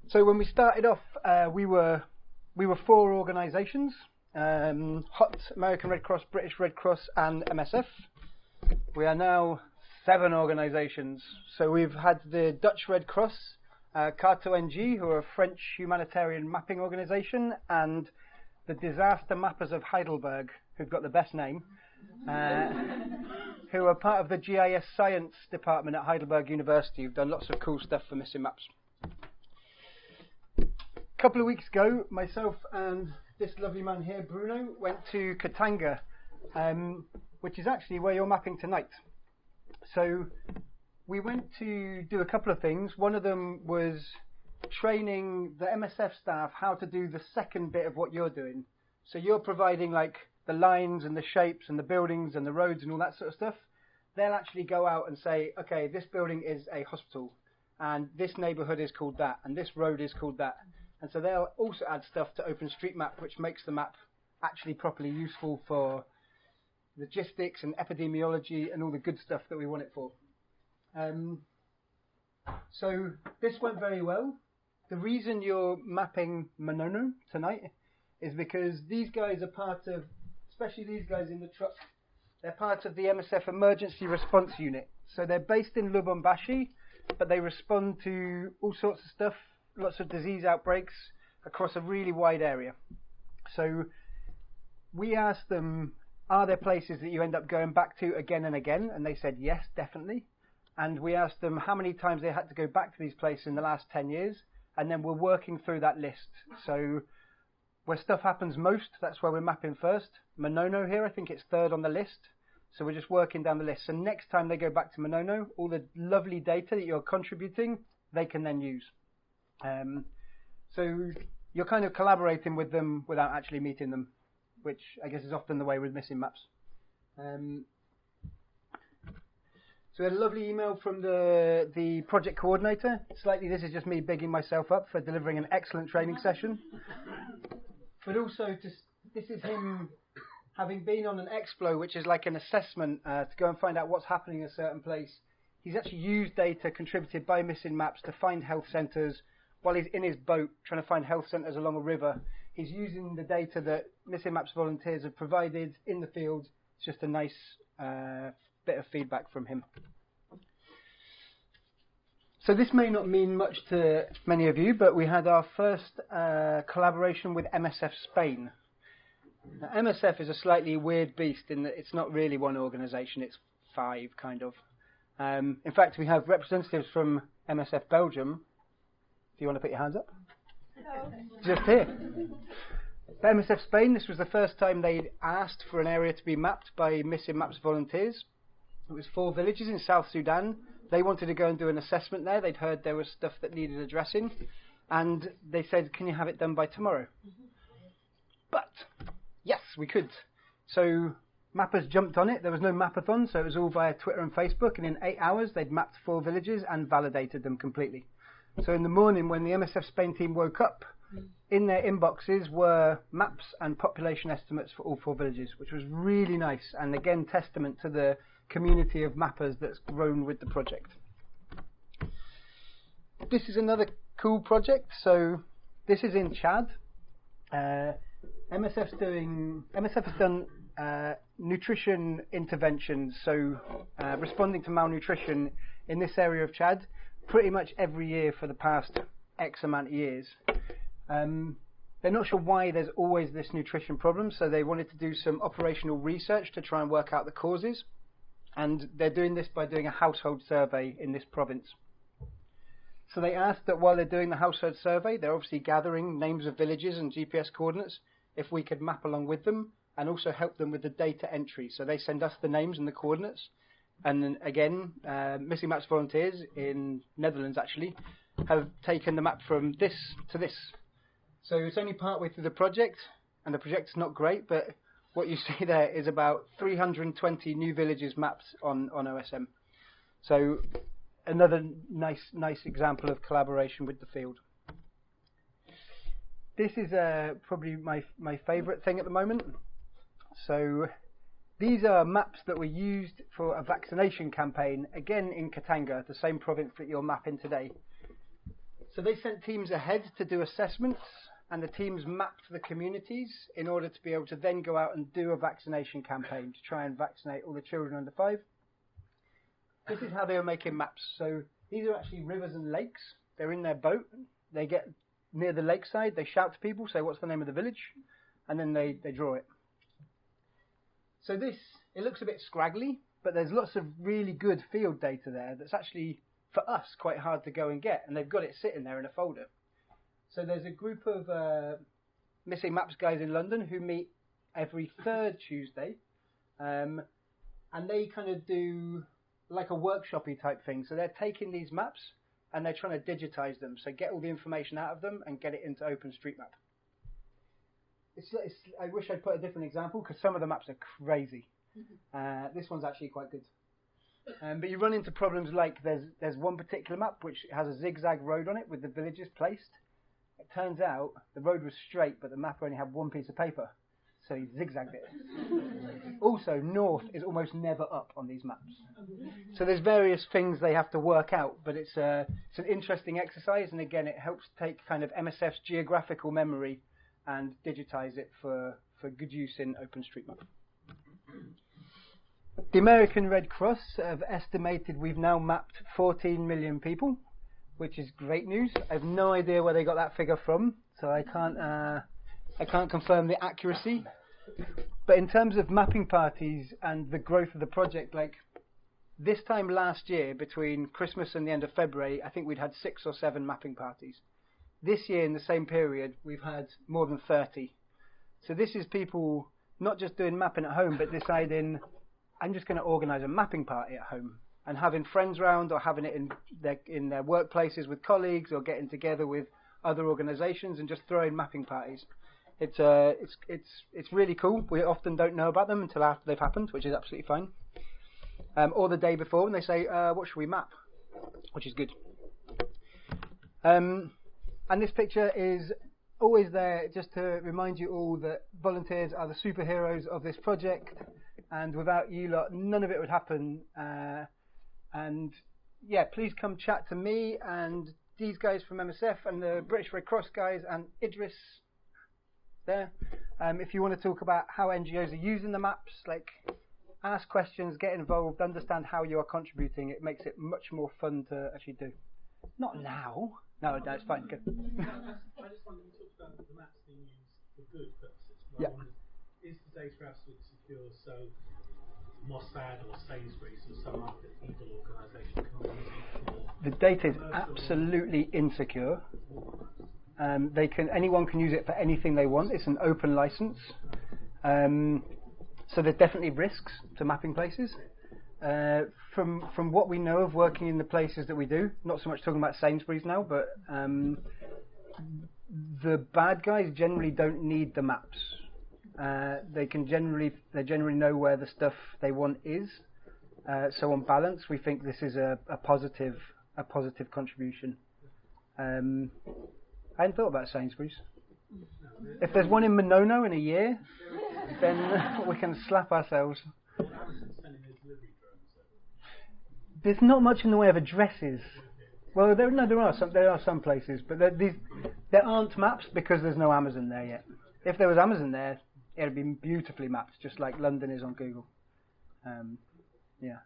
So when we started off, we were 4 organisations: HOT, American Red Cross, British Red Cross, and MSF. We are now 7 organisations. So we've had the Dutch Red Cross, K2NG, who are a French humanitarian mapping organisation, and the Disaster Mappers of Heidelberg, who've got the best name, who are part of the GIS Science Department at Heidelberg University, who've done lots of cool stuff for missing maps. A couple of weeks ago, myself and this lovely man here, Bruno, went to Katanga, which is actually where you're mapping tonight. So we went to do a couple of things. One of them was training the MSF staff how to do the second bit of what you're doing. So you're providing like the lines and the shapes and the buildings and the roads and all that sort of stuff. They'll actually go out and say, okay, this building is a hospital, and this neighbourhood is called that, and this road is called that. And so they'll also add stuff to OpenStreetMap, which makes the map actually properly useful for logistics and epidemiology and all the good stuff that we want it for. So this went very well. The reason you're mapping Monono tonight is because these guys are part of, especially these guys in the truck, they're part of the MSF Emergency Response Unit. So they're based in Lubumbashi, but they respond to all sorts of stuff, lots of disease outbreaks across a really wide area. So we asked them, are there places that you end up going back to again and again? And they said yes, definitely. And we asked them how many times they had to go back to these places in the last 10 years. And then we're working through that list. So where stuff happens most, that's where we're mapping first. Monono here, I think it's 3rd on the list. So we're just working down the list. So next time they go back to Monono, all the lovely data that you're contributing, they can then use. So you're kind of collaborating with them without actually meeting them, which I guess is often the way with missing maps. So we had a lovely email from the project coordinator. Slightly, this is just me bigging myself up for delivering an excellent training session. But also, this is him having been on an Explo, which is like an assessment to go and find out what's happening in a certain place. He's actually used data contributed by Missing Maps to find health centres while he's in his boat trying to find health centres along a river. He's using the data that Missing Maps volunteers have provided in the field. It's just a nice bit of feedback from him. So this may not mean much to many of you, but we had our first collaboration with MSF Spain. Now, MSF is a slightly weird beast in that it's not really one organisation, it's 5 kind of. In fact, we have representatives from MSF Belgium. Do you want to put your hands up? No. Just here. For MSF Spain, this was the first time they'd asked for an area to be mapped by Missing Maps volunteers. It was 4 villages in South Sudan. They wanted to go and do an assessment there. They'd heard there was stuff that needed addressing. And they said, can you have it done by tomorrow? But, yes, we could. So mappers jumped on it. There was no Mapathon, so it was all via Twitter and Facebook. And in 8 hours, they'd mapped 4 villages and validated them completely. So in the morning, when the MSF Spain team woke up, in their inboxes were maps and population estimates for all 4 villages, which was really nice. And again, testament to the community of mappers that's grown with the project. This is another cool project. So this is in Chad. MSF has done nutrition interventions, so responding to malnutrition in this area of Chad pretty much every year for the past X amount of years. They're not sure why there's always this nutrition problem, so they wanted to do some operational research to try and work out the causes. And they're doing this by doing a household survey in this province. So they asked that while they're doing the household survey, they're obviously gathering names of villages and GPS coordinates, if we could map along with them and also help them with the data entry. So they send us the names and the coordinates. And then again, Missing Maps volunteers in Netherlands actually have taken the map from this to this. So it's only partway through the project, and the project's not great, but what you see there is about 320 new villages mapped on OSM. So another nice example of collaboration with the field. This is probably my favourite thing at the moment. So these are maps that were used for a vaccination campaign, again in Katanga, the same province that you're mapping today. So they sent teams ahead to do assessments, and the teams mapped the communities in order to be able to then go out and do a vaccination campaign to try and vaccinate all the children under 5. This is how they were making maps. So these are actually rivers and lakes. They're in their boat. They get near the lakeside. They shout to people, say, what's the name of the village? And then they draw it. So this, it looks a bit scraggly, but there's lots of really good field data there that's actually, for us, quite hard to go and get. And they've got it sitting there in a folder. So there's a group of Missing Maps guys in London who meet every 3rd Tuesday. And they kind of do like a workshop-y type thing. So they're taking these maps and they're trying to digitize them. So get all the information out of them and get it into OpenStreetMap. I wish I'd put a different example because some of the maps are crazy. This one's actually quite good. But you run into problems like there's one particular map which has a zigzag road on it with the villages placed. It turns out the road was straight, but the map only had one piece of paper. So he zigzagged it. Also, north is almost never up on these maps. So there's various things they have to work out, but it's an interesting exercise, and again, it helps take kind of MSF's geographical memory and digitize it for good use in OpenStreetMap. The American Red Cross have estimated we've now mapped 14 million people, which is great news. I have no idea where they got that figure from, so I can't confirm the accuracy. But in terms of mapping parties and the growth of the project, like this time last year, between Christmas and the end of February, I think we'd had 6 or 7 mapping parties. This year, in the same period, we've had more than 30. So this is people not just doing mapping at home, but deciding, I'm just going to organise a mapping party at home, and having friends round, or having it in their workplaces with colleagues, or getting together with other organisations and just throwing mapping parties. It's really cool. We often don't know about them until after they've happened, which is absolutely fine. Or the day before, when they say, what should we map? Which is good. And this picture is always there just to remind you all that volunteers are the superheroes of this project, and without you lot, none of it would happen. And yeah, please come chat to me and these guys from MSF and the British Red Cross guys and Idris there. If you want to talk about how NGOs are using the maps, like ask questions, get involved, understand how you are contributing. It makes it much more fun to actually do. Not now. No, it's fine. Good. I just wanted to talk about the maps being used for good purposes. Yeah. Is the data absolutely secure? So Mossad or Sainsbury's or some other evil organisation can't use it for... The data is absolutely insecure. Anyone can use it for anything they want. It's an open license. So there's definitely risks to mapping places. From what we know of working in the places that we do, not so much talking about Sainsbury's now, but the bad guys generally don't need the maps. They generally know where the stuff they want is. So on balance, we think this is a positive contribution. I hadn't thought about Sainsbury's. If there's one in Monono in a year, then we can slap ourselves. There's not much in the way of addresses. Well, there are some places, but there aren't maps because there's no Amazon there yet. If there was Amazon there, it would be beautifully mapped, just like London is on Google. Yeah,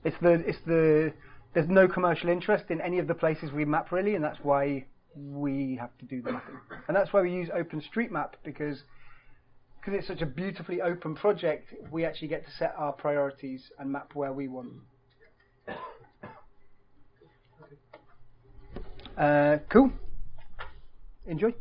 there's no commercial interest in any of the places we map really, and that's why we have to do the mapping, and that's why we use OpenStreetMap because it's such a beautifully open project. We actually get to set our priorities and map where we want. Cool. Enjoy.